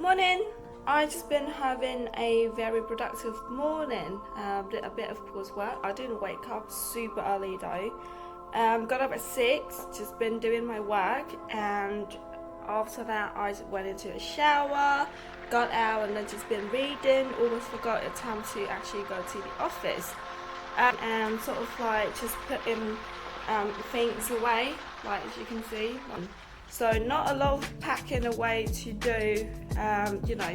Morning. I just been having a very productive morning. Did a bit of coursework. I didn't wake up super early though. Got up at 6. Just been doing my work, and after that I just went into a shower, got out, and then just been reading. Almost forgot the time to actually go to the office. And sort of like just putting things away, like as you can see. So not a lot of packing away to do,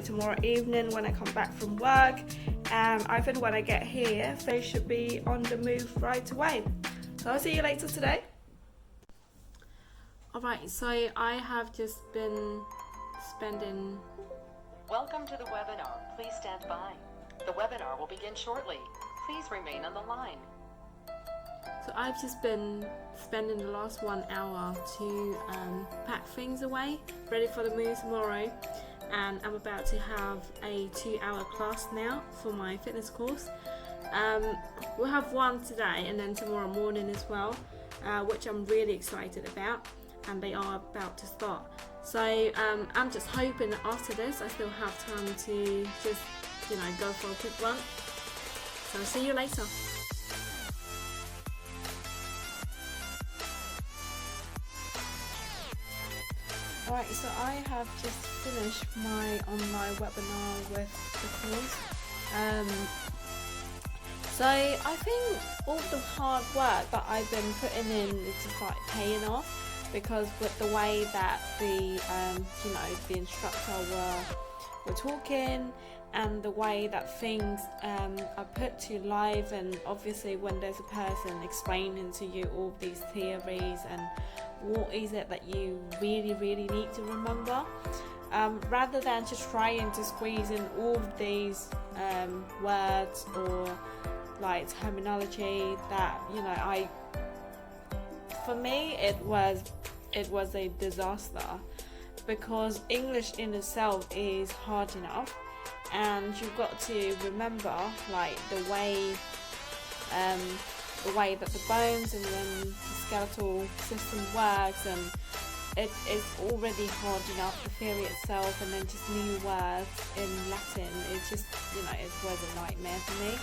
tomorrow evening when I come back from work. I think when I get here, they should be on the move right away. So I'll see you later today. Alright, so I have just been spending... Welcome to the webinar. Please stand by. The webinar will begin shortly. Please remain on the line. So I've just been spending the last 1 hour to pack things away, ready for the move tomorrow. And I'm about to have a 2-hour class now for my fitness course. We'll have one today and then tomorrow morning as well, which I'm really excited about, and they are about to start. So I'm just hoping that after this I still have time to just, go for a quick run. So I'll see you later. Alright, so I have just finished my online webinar with the course. So I think all the hard work that I've been putting in is just like paying off, because with the way that the instructor were talking, and the way that things are put to life, and obviously when there's a person explaining to you all these theories and what is it that you really need to remember, rather than just trying to squeeze in all of these words or like terminology that for me it was a disaster, because English in itself is hard enough, and you've got to remember like the way that the bones and then the skeletal system works, and it is already hard enough, the theory itself, and then just new words in Latin. It just it was a nightmare for me.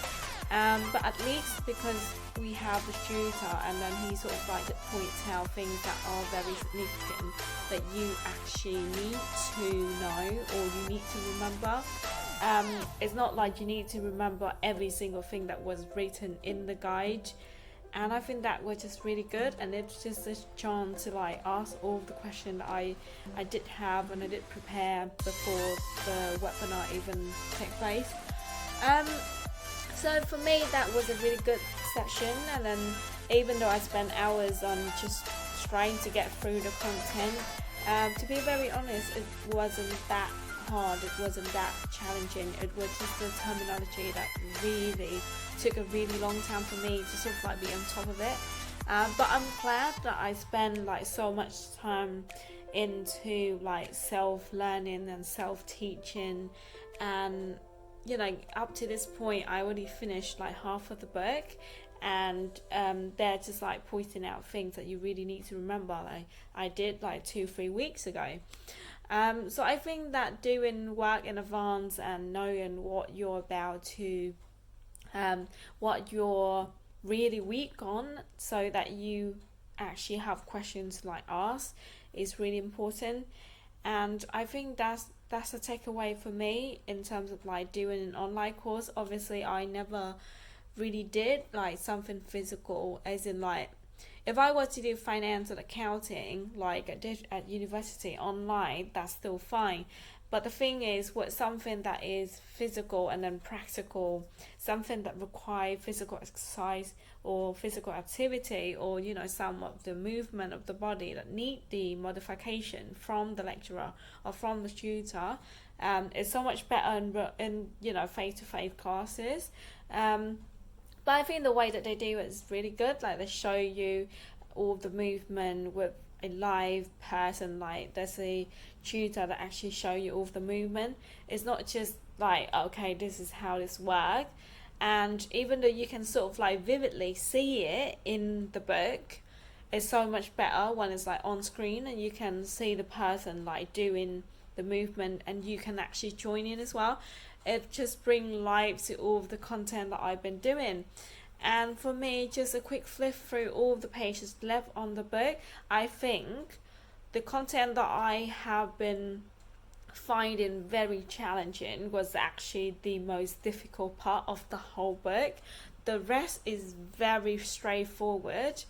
But at least because we have the tutor, and then he sort of like points out things that are very significant that you actually need to know or you need to remember. It's not like you need to remember every single thing that was written in the guide, and I think that was just really good, and it's just a chance to like ask all of the questions that I did have and I did prepare before the webinar even took place. So for me that was a really good session, and then even though I spent hours on just trying to get through the content, to be very honest, it wasn't that hard, it wasn't that challenging. It was just the terminology that really took a really long time for me to sort of like be on top of it. But I'm glad that I spent like so much time into like self-learning and self-teaching, and up to this point I already finished like half of the book, and they're just like pointing out things that you really need to remember, like I did like 2-3 weeks ago. So I think that doing work in advance and knowing what you're about to what you're really weak on, so that you actually have questions like ask, is really important. And I think that's a takeaway for me in terms of like doing an online course. Obviously I never really did like something physical, as in like if I were to do finance and accounting like I did at university online, that's still fine. But the thing is, with something that is physical and then practical, something that requires physical exercise or physical activity, or some of the movement of the body that need the modification from the lecturer or from the tutor, is so much better in face-to-face classes. But I think the way that they do it is really good. Like they show you all the movement with a live person, like there's a tutor that actually show you all of the movement. It's not just like, okay, this is how this works. And even though you can sort of like vividly see it in the book, it's so much better when it's like on screen and you can see the person like doing the the movement, and you can actually join in as well. It just brings life to all of the content that I've been doing. And for me, just a quick flip through all of the pages left on the book, I think the content that I have been finding very challenging was actually the most difficult part of the whole book. The rest is very straightforward,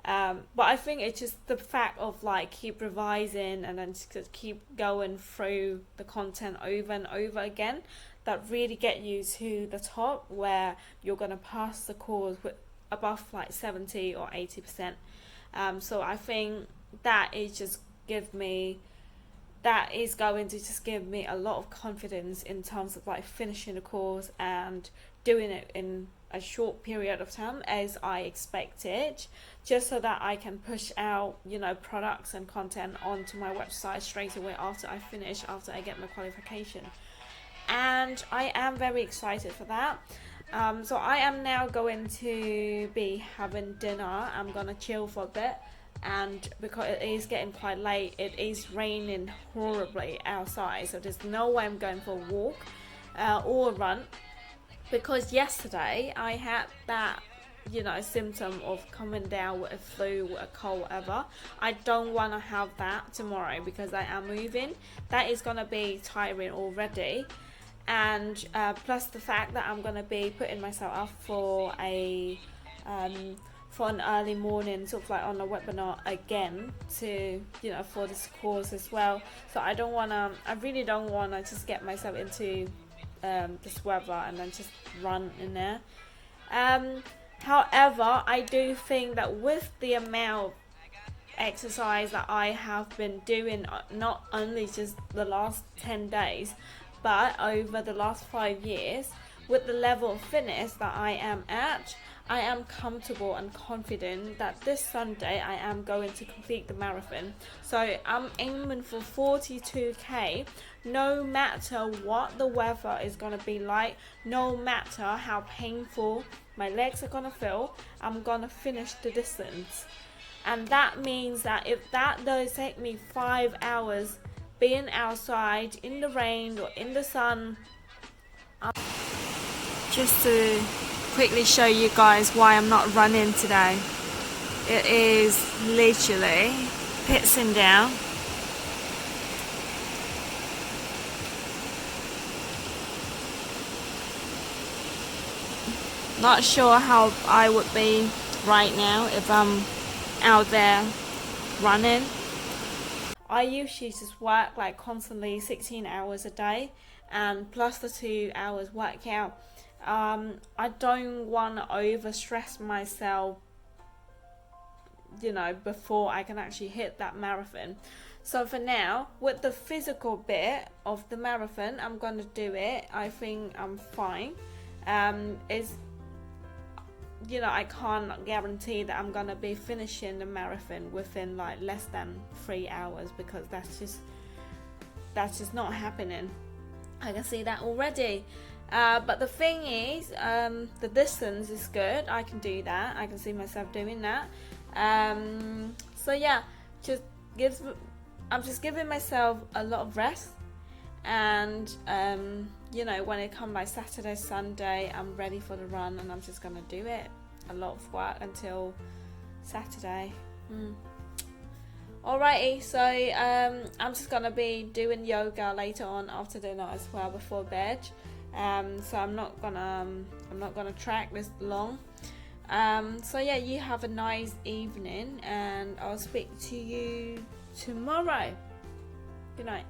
but I think it's just the fact of like keep revising and then just keep going through the content over and over again that really get you to the top where you're going to pass the course with above like 70 or 80%. So I think that is going to just give me a lot of confidence in terms of like finishing the course and doing it in a short period of time as I expected, just so that I can push out, you know, products and content onto my website straight away after I get my qualification. And I am very excited for that. So I am now going to be having dinner. I'm gonna chill for a bit, and because it is getting quite late, it is raining horribly outside, so there's no way I'm going for a walk or a run, because yesterday I had that, you know, symptom of coming down with a flu, with a cold, whatever. I don't want to have that tomorrow because I am moving. That is going to be tiring already, and plus the fact that I'm going to be putting myself up for an early morning, sort of like on a webinar again to, you know, for this course as well. So I really don't want to just get myself into this weather and then just run in there. However, I do think that with the amount of exercise that I have been doing, not only just the last 10 days, but over the last 5 years, with the level of fitness that I am at, I am comfortable and confident that this Sunday I am going to complete the marathon. So I'm aiming for 42k, no matter what the weather is going to be like, no matter how painful my legs are going to feel, I'm going to finish the distance. And that means that if that does take me 5 hours being outside in the rain or in the sun, just to quickly show you guys why I'm not running today. It is literally pissing down. Not sure how I would be right now if I'm out there running. I usually just work like constantly 16 hours a day, and plus the 2 hours workout. I don't want to over stress myself, you know, before I can actually hit that marathon. So for now, with the physical bit of the marathon, I'm going to do it. I think I'm fine. You know, I can't guarantee that I'm going to be finishing the marathon within like less than 3 hours, because that's just not happening. I can see that already. But the thing is, the distance is good. I can do that. I can see myself doing that. So yeah, I'm just giving myself a lot of rest. And you know, when it comes like Saturday, Sunday, I'm ready for the run, and I'm just gonna do it. A lot of work until Saturday. Alrighty, so I'm just gonna be doing yoga later on after dinner as well, before bed. So I'm not gonna track this long. So yeah, you have a nice evening, and I'll speak to you tomorrow. Good night.